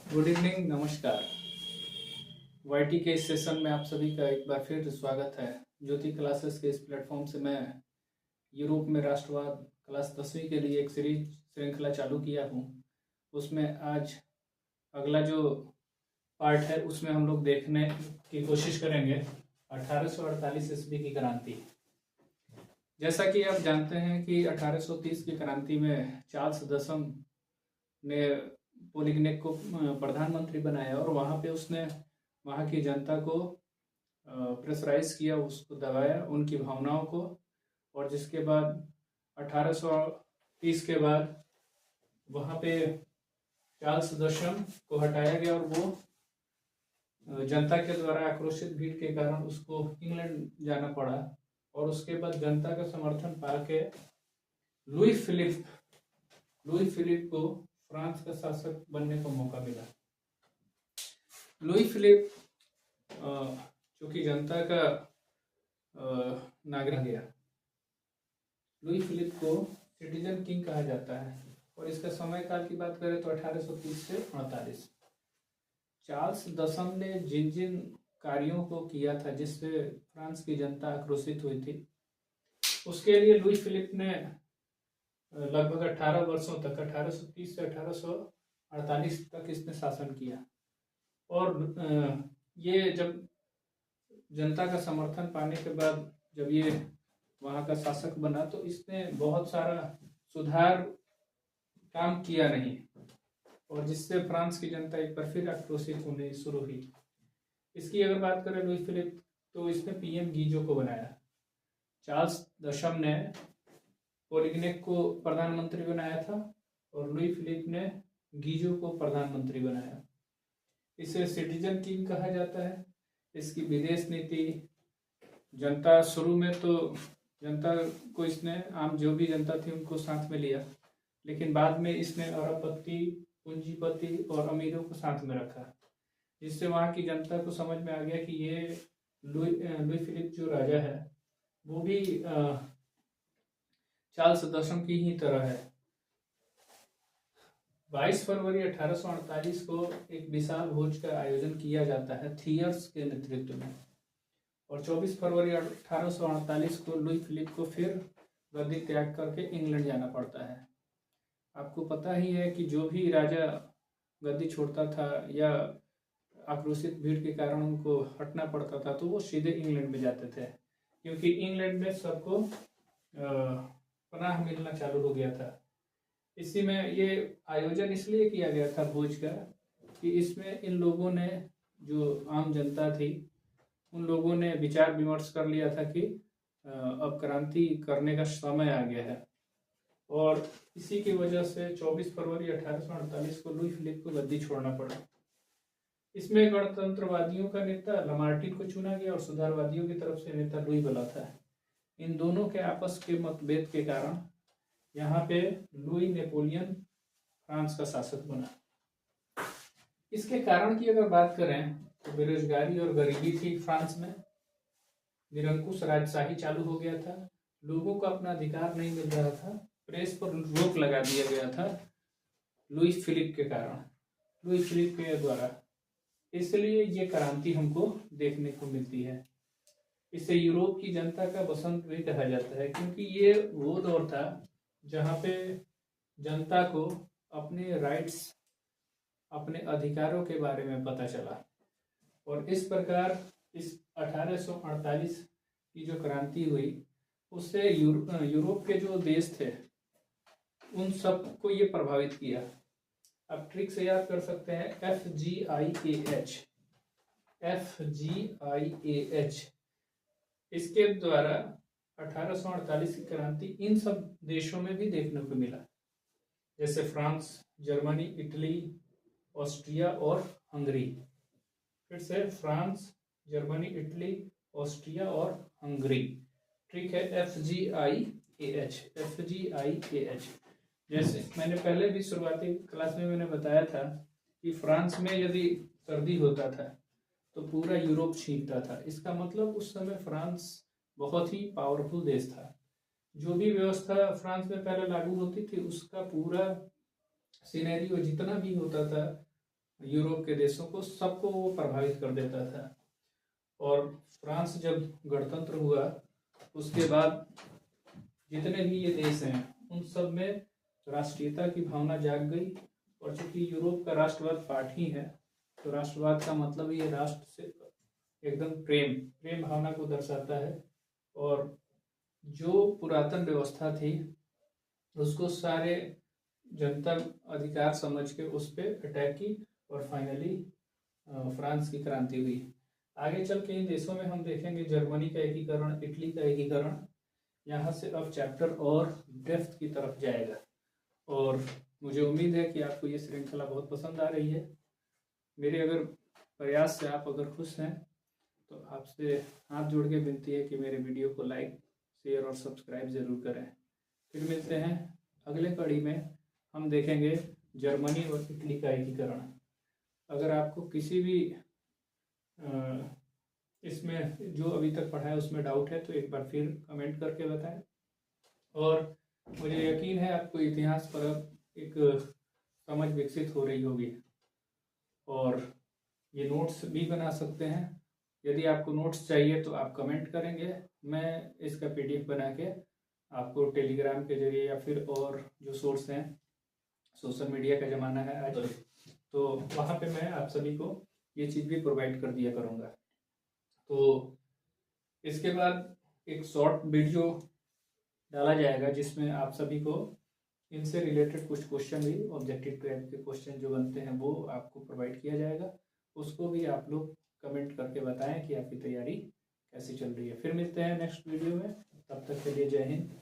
Good evening, नमस्कार। YT के इस सेशन में आप सभी का एक बार फिर स्वागत है। ज्योति क्लासेस के इस प्लेटफॉर्म से मैं यूरोप में राष्ट्रवाद क्लास 10वीं के लिए एक सीरीज श्रृंखला चालू किया हूँ। उसमें आज अगला जो पार्ट है उसमें हम लोग देखने की कोशिश करेंगे 1848 ईस्वी की क्रांति। जैसा कि आप जानते हैं कि 1830 की क्रांति में चार्ल्स दशम ने पोलिग्नेक को प्रधानमंत्री बनाया और वहाँ पे उसने वहाँ की जनता को प्रेशराइज किया, उसको दबाया, उनकी भावनाओं को। और जिसके बाद 1830 के बाद वहाँ पे चार्ल्स दशम को हटाया गया और वो जनता के द्वारा आक्रोशित भीड़ के कारण उसको इंग्लैंड जाना पड़ा। और उसके बाद जनता का समर्थन पाके लुई फिलिप को फ्रांस का शासक बनने का मौका मिला। लुई फिलिप चूंकि जनता का नागरिक गया, लुई फिलिप को सिटीजन किंग कहा जाता है। और इसका समय काल की बात करें तो 1830 से 48। चार्ल्स दशम ने जिन जिन कार्यों को किया था जिससे फ्रांस की जनता आक्रोशित हुई थी, उसके लिए लुई फिलिप ने लगभग 18 वर्षों तक 1830 से 1848 तक इसने शासन किया। और ये जब जनता का समर्थन पाने के बाद जब ये वहाँ का शासक बना तो इसने बहुत सारा सुधार काम किया नहीं, और जिससे फ्रांस की जनता एक बार फिर आक्रोशित होने शुरू हुई। इसकी अगर बात करें लुई फिलिप, तो इसने पीएम गीजो को बनाया। चार्ल्स दशम ने पोलिग्नेक को प्रधानमंत्री बनाया था और लुई फिलिप ने गीजो को प्रधानमंत्री बनाया। इसे सिटीजन किंग कहा जाता है। इसकी विदेश नीति, जनता शुरू में तो जनता को इसने आम जो भी जनता थी उनको साथ में लिया, लेकिन बाद में इसने अरबपति, पूंजीपति और अमीरों को साथ में रखा, जिससे वहाँ की जनता को समझ में आ गया कि ये लुई फिलिप जो राजा है वो भी चार्ल्स दशम की ही तरह है। 22 फरवरी 1848 को एक विशाल भोज का आयोजन किया जाता है थियर्स के नेतृत्व में, और 24 फरवरी 1848 को लुई फिलिप को फिर गद्दी त्याग करके इंग्लैंड जाना पड़ता है। आपको पता ही है कि जो भी राजा गद्दी छोड़ता था या आक्रोशित भीड़ के कारण उनको हटना पड़ता था तो वो सीधे इंग्लैंड में जाते थे, क्योंकि इंग्लैंड में सबको पनाह मिलना चालू हो गया था। इसी में ये आयोजन इसलिए किया गया था भोज का कि इसमें इन लोगों ने, जो आम जनता थी, उन लोगों ने विचार विमर्श कर लिया था कि अब क्रांति करने का समय आ गया है। और इसी की वजह से 24 फरवरी 1848 को लुई फिलिप को गद्दी छोड़ना पड़ा। इसमें गणतंत्रवादियों का नेता लामार्टिन को चुना गया और सुधारवादियों की तरफ से नेता लुई बला था। इन दोनों के आपस के मतभेद के कारण यहाँ पे लुई नेपोलियन फ्रांस का शासक बना। इसके कारण की अगर बात करें तो बेरोजगारी और गरीबी थी फ्रांस में, निरंकुश राजशाही चालू हो गया था, लोगों को अपना अधिकार नहीं मिल रहा था, प्रेस पर रोक लगा दिया गया था लुई फिलिप के कारण, लुई फिलिप के द्वारा। इसलिए ये क्रांति हमको देखने को मिलती है। इसे यूरोप की जनता का बसंत भी कहा जाता है, क्योंकि ये वो दौर था जहाँ पे जनता को अपने राइट्स, अपने अधिकारों के बारे में पता चला। और इस प्रकार इस 1848 की जो क्रांति हुई उससे यूरोप के जो देश थे उन सबको ये प्रभावित किया। आप ट्रिक से याद कर सकते हैं, FGIAH। इसके द्वारा 1848 की क्रांति इन सब देशों में भी देखने को मिला, जैसे फ्रांस, जर्मनी, इटली, ऑस्ट्रिया और हंगरी। फिर से फ्रांस, जर्मनी, इटली, ऑस्ट्रिया और हंगरी। ठीक है, FGIAH। जैसे मैंने पहले भी शुरुआती क्लास में मैंने बताया था कि फ्रांस में यदि सर्दी होता था तो पूरा यूरोप छींकता था। इसका मतलब उस समय फ्रांस बहुत ही पावरफुल देश था। जो भी व्यवस्था फ्रांस में पहले लागू होती थी उसका पूरा सिनेरियो जितना भी होता था यूरोप के देशों को, सबको वो प्रभावित कर देता था। और फ्रांस जब गणतंत्र हुआ उसके बाद जितने भी ये देश हैं उन सब में राष्ट्रीयता की भावना जाग गई। और चूंकि यूरोप का राष्ट्रवाद पाठ ही है, तो राष्ट्रवाद का मतलब ये राष्ट्र से एकदम प्रेम भावना को दर्शाता है। और जो पुरातन व्यवस्था थी उसको सारे जनता अधिकार समझ के उस पर अटैक की और फाइनली फ्रांस की क्रांति हुई। आगे चल के इन देशों में हम देखेंगे जर्मनी का एकीकरण, इटली का एकीकरण। यहाँ से अब चैप्टर और डेप्थ की तरफ जाएगा। और मुझे उम्मीद है कि आपको ये श्रृंखला बहुत पसंद आ रही है। मेरे अगर प्रयास से आप अगर खुश हैं तो आपसे हाथ जोड़ के विनती है कि मेरे वीडियो को लाइक, शेयर और सब्सक्राइब ज़रूर करें। फिर मिलते हैं अगले कड़ी में। हम देखेंगे जर्मनी और इटली का एकीकरण। अगर आपको किसी भी इसमें जो अभी तक पढ़ा है उसमें डाउट है तो एक बार फिर कमेंट करके बताएं। और मुझे यकीन है आपको इतिहास पर अब एक समझ विकसित हो रही होगी। और ये नोट्स भी बना सकते हैं। यदि आपको नोट्स चाहिए तो आप कमेंट करेंगे, मैं इसका PDF बना के आपको टेलीग्राम के जरिए या फिर और जो सोर्स हैं, सोशल मीडिया का ज़माना है आज, तो वहाँ पे मैं आप सभी को ये चीज़ भी प्रोवाइड कर दिया करूँगा। तो इसके बाद एक शॉर्ट वीडियो डाला जाएगा जिसमें आप सभी को इनसे रिलेटेड कुछ क्वेश्चन भी, ऑब्जेक्टिव टाइप के क्वेश्चन जो बनते हैं वो आपको प्रोवाइड किया जाएगा। उसको भी आप लोग कमेंट करके बताएं कि आपकी तैयारी कैसी चल रही है। फिर मिलते हैं नेक्स्ट वीडियो में, तब तक के लिए जय हिंद।